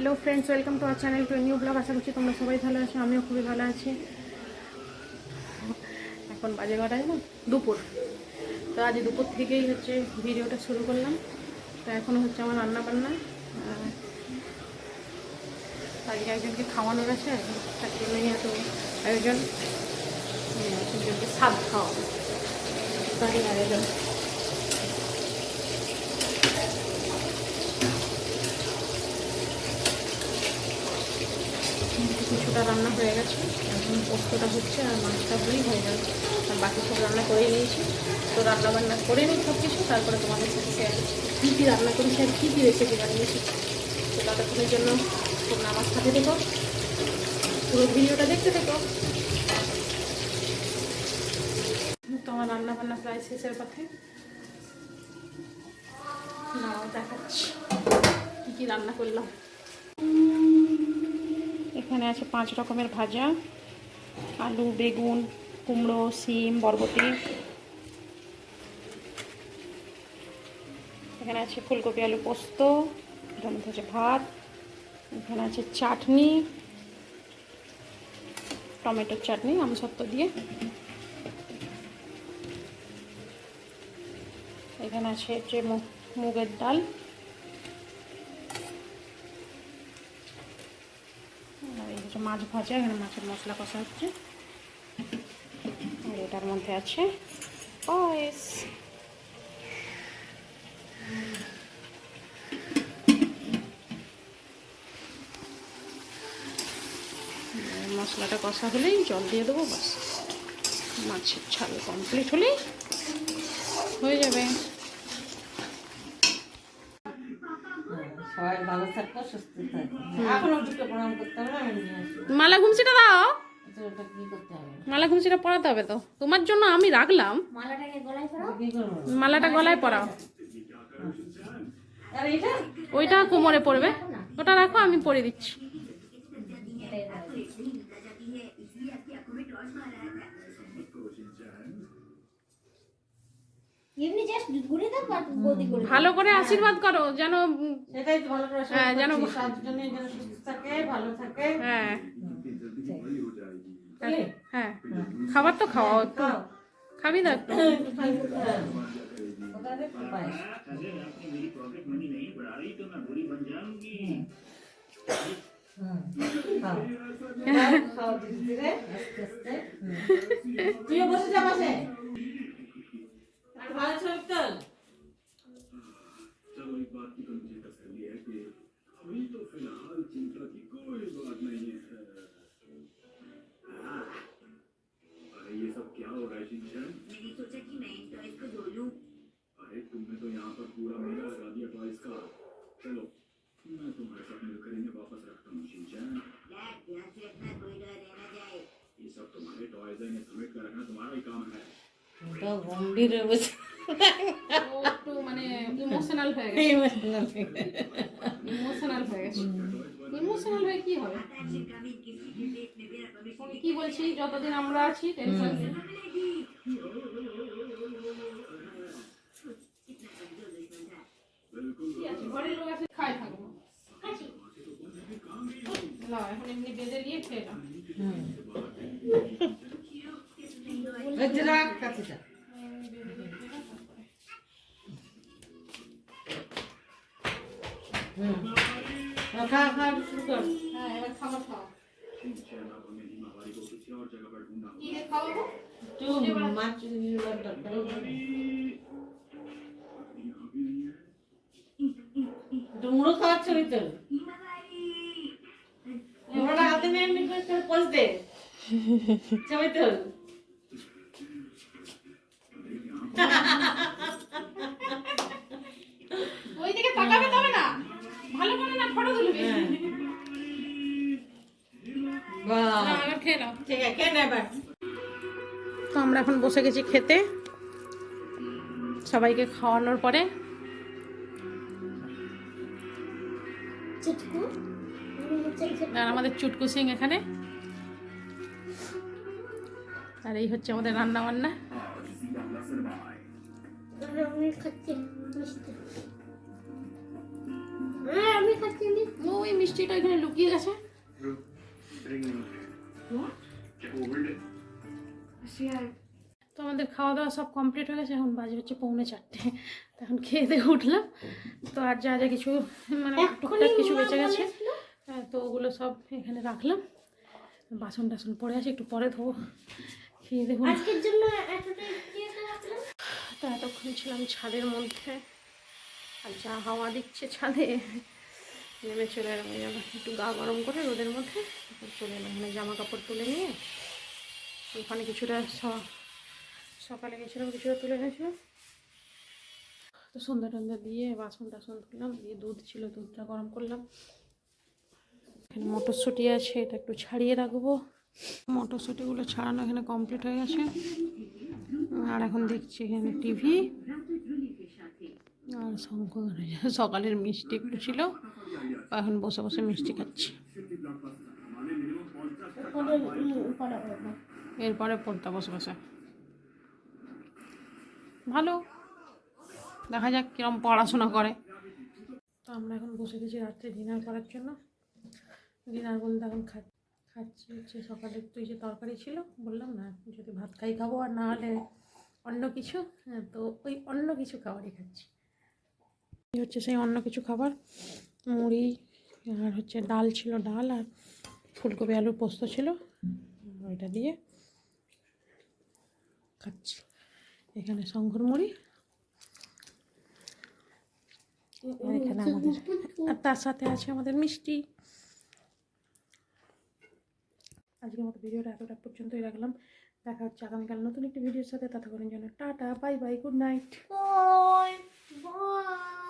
Hello friends, welcome to our channel to new blog. আশা করছি তোমরা সবাই ভালো আছো, আমিও খুবই ভালো আছি। এখন বাজে কটায় না, দুপুর। তো আজ দুপুর থেকেই হচ্ছে ভিডিওটা শুরু করলাম। তো এখনও হচ্ছে আমার রান্না বান্না, আজকে একজনকে খাওয়ানোর আছে, তার জন্যই এত আয়োজন। একজনকে স্বাদ খাওয়াবো, তারই আয়োজন। কিছুটা রান্না হয়ে গেছে, এখন পোস্তটা হচ্ছে আর মাছটা হলেই হয়ে যাবে। আর বাকি সব রান্না করেই নিয়েছি। তো রান্না বান্না করে নিই সব কিছু, তারপরে তোমাদের সাথে শেয়ার করছি কী কী রান্না করেছি আর কী কী রেসিপি বানিয়েছি। তো ততক্ষণের জন্য তোমরা আমার সাথে দেখো, পুরো ভিডিওটা দেখতে থেকো। তো আমার রান্না বান্না প্রায় শেষের পথে, নাও দেখাচ্ছি কী কী রান্না করলাম। এখানে আছে 5 রকমের ভাজা: আলু, বেগুন, কুমড়ো, শিম, বরবটি। এখানে আছে ফুলকপি আলু পোস্ত, এটার মধ্যে আছে ভাত। এখানে আছে চাটনি, টমেটোর চাটনি আমসত্ব দিয়ে। এখানে আছে হচ্ছে মুগের ডাল। আর এই হচ্ছে মাছ ভাজা, এখানে মাছের মশলা কষা হচ্ছে। আর এটার মধ্যে আছে পায়েস। মশলাটা কষা হলেই জল দিয়ে দেবো, বাস মাছের ঝাল কমপ্লিট হলেই হয়ে যাবে। সবাই ভালো থাকো, সুস্থ থাকো। এখন ওটুকু প্রণাম করতে হবে, আমি নিয়ে আসবো। মালা ঘুমছিটা দাও, ওটা কি করতে হবে? মালা ঘুমছিটা পরাতে হবে তো, তোমার জন্য আমি রাখলাম। মালাটাকে গলায় পরাও। কি করবো? মালাটা গলায় পরাও। আর এটা ওইটা কোমরে পড়বে, ওটা রাখো, আমি পরিয়ে দিচ্ছি। এমনি জাস্ট ঘুরে দাও, বাট গদি করে ভালো করে আশীর্বাদ করো, যেন সেটাই তো ভালো করে হ্যাঁ, যেন সাতজনের যেন সুস্থ থাকে, ভালো থাকে। হ্যাঁ তাহলে হ্যাঁ, খাবার তো খাওয়াও, একটু খাবি না একটু। ওটারে পায়েস। খাও ধীরে ধীরে, আস্তে আস্তে। তুইও বসে যা পাশে। ভালো ছবি তোল। चलो एक बात की तो मुझे तसल्ली है कि अभी तो फिलहाल चिंता की कोई बात नहीं है। अरे ये सब क्या हो रहा है शिनचैन? मैंने सोचा कि मैं इन टॉयज को धो लूं। अरे तुमने तो यहाँ पर पूरा मेला लगा दिया टॉयज का। चलो मैं तुम्हारे साथ मिलकर इन्हें वापस रखता हूँ शिनचैन। डैड, यहाँ से अपना कोई डर रहना जाए। ये सब तुम्हारे टॉयज है, इन्हें समेट कर रखना तुम्हारा ही काम है। তো গম্ভীর অবস্থা। ও একটু মানে ইমোশনাল হয়ে গেছে, ইমোশনাল হয়ে গেছে। ইমোশনাল হয়ে কি হবে? আমি কি বলছি, যতদিন আমরা আছি টেনশন নেই। কি আছে, ঘরের লোক আছে, খাই থাকবো। না, এখন এমনি বেঁধে দিয়ে খেয়ে নাও। গজরা কাটিটা। খা খা শুরু কর। হ্যাঁ, এবার খাবার খাও। शिनचैन अब हमें हिमालय को किसी और जगह पर ढूंढना কি होगा। দিয়ে খাওয়াবো? একটু মাছ দরকার। यहाँ भी नहीं है। ডুমুরো খাওয়ার ছবি তোল। ডুমুরোটা হাতে নিয়ে এমনি করে পোজ দে। ছবি তোল। ওই দিকে তাকাবে তবে না, ভালো করে না ফটো তুলবে। বাহ, না, এবার খেয়ে নাও। ঠিক আছে, খেয়ে নে এবার। তো আমরা এখন বসে গেছি খেতে, সবাইকে খাওয়ানোর পরে। चुटकू আর আমাদের চুটকু সিং এখানে, আর এই হচ্ছে আমাদের রান্না বান্না। रंग खट्टे मिष्टी আমি খাচ্ছি নি। ওই মিষ্টিটা এখানে লুকিয়ে গেছে। তো আমাদের খাওয়া দাওয়া সব কমপ্লিট হয়ে গেছে, এখন বাজে হচ্ছে 3:45। তো এখন খেয়ে দিয়ে উঠলাম। তো আর যা যা কিছু মানে টুকটাক কিছু বেঁচে গেছে, তো ওগুলো সব এখানে রাখলাম। বাসন টাসন পড়ে আছে, একটু পরে ধোবো। খেয়ে দেবো। আজকের জন্য এতটাই খেয়ে রাখলাম। তো এতক্ষণ ছিলাম ছাদের মধ্যে, আর যা হাওয়া দিচ্ছে ছাদে, নেমে চলে এলাম। একটু গা গরম করে রোদের মধ্যে চলে এলাম। মানে জামা কাপড় তুলে নিয়ে ওখানে কিছুটা সকালে গেছিলাম, কিছুটা তুলে এনেছিলাম। তো সন্ধ্যা টন্ধা দিয়ে বাসন টাসন তুললাম, দিয়ে দুধ ছিল, দুধটা গরম করলাম। এখানে মটরশুঁটি আছে, এটা একটু ছাড়িয়ে রাখবো। মটরশুঁটিগুলো ছাড়ানো এখানে কমপ্লিট হয়ে গেছে। আর এখন দেখছি এখানে টিভি আর শঙ্খ। সকালের মিষ্টি একটু ছিল, এখন বসে বসে মিষ্টি খাচ্ছি। এরপরে পড়তে বসে বসে। ভালো, দেখা যাক কিরম পড়াশোনা করে। তো আমরা এখন বসে গেছি রাত্রে ডিনার করার জন্য। ডিনার বলতে এখন খাচ্ছি হচ্ছে সকালে একটু যে তরকারি ছিল, বললাম না যদি ভাত খাবো, আর না হলে অন্য কিছু। তো ওই অন্য কিছু খাবারই খাচ্ছি। হচ্ছে সেই অন্য কিছু খাবার, মুড়ি আর হচ্ছে ডাল ছিল, ডাল আর ফুলকপি আলুর পোস্ত ছিল, ওইটা দিয়ে খাচ্ছি। এখানে শঙ্কর মুড়ি, আর এখানে আমাদের, আর তার সাথে আছে আমাদের মিষ্টি। আজকের মতো ভিডিওটা এতটা পর্যন্তই রাখলাম। দেখা হচ্ছে আগামীকাল নতুন একটি ভিডিওর সাথে। ততক্ষণের জন্য tata, bye bye, good night. Bye bye.